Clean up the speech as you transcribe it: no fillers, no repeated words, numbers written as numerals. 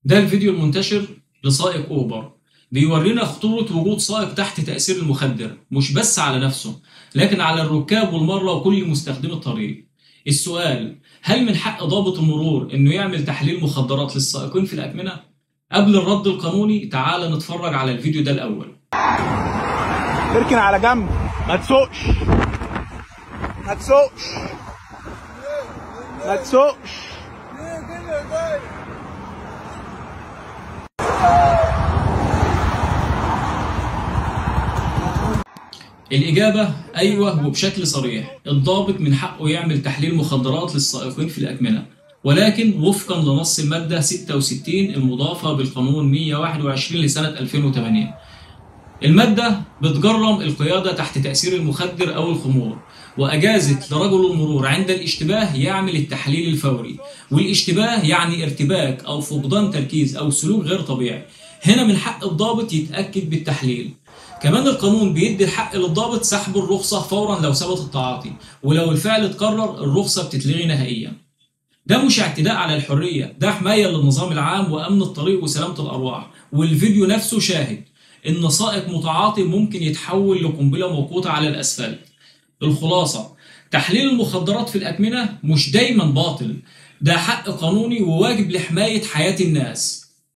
ده الفيديو المنتشر لسائق أوبر بيورينا خطورة وجود سائق تحت تأثير المخدر، مش بس على نفسه لكن على الركاب والمرة وكل مستخدمي الطريق. السؤال: هل من حق ضابط المرور إنه يعمل تحليل مخدرات للسائقين في الأكمنة؟ قبل الرد القانوني تعال نتفرج على الفيديو ده الأول. اركن على جنب، ما تسوقش ما تسوقش ما تسوقش. الإجابة أيوه، وبشكل صريح. الضابط من حقه يعمل تحليل مخدرات للسائقين في الأكمنة، ولكن وفقا لنص المادة 66 المضافة بالقانون 121 لسنة 2008. المادة بتجرم القيادة تحت تأثير المخدر أو الخمور، وأجازت لرجل المرور عند الاشتباه يعمل التحليل الفوري. والاشتباه يعني ارتباك أو فقدان تركيز أو سلوك غير طبيعي. هنا من حق الضابط يتأكد بالتحليل. كمان القانون بيدي الحق للضابط سحب الرخصة فورا لو ثبت التعاطي، ولو الفعل اتكرر الرخصة بتتلغي نهائيا. ده مش اعتداء على الحرية، ده حماية للنظام العام وأمن الطريق وسلامة الأرواح. والفيديو نفسه شاهد إن سائق متعاطي ممكن يتحول لقنبلة موقوتة على الأسفلت. الخلاصة: تحليل المخدرات في الأكمنة مش دايما باطل، ده حق قانوني وواجب لحماية حياة الناس.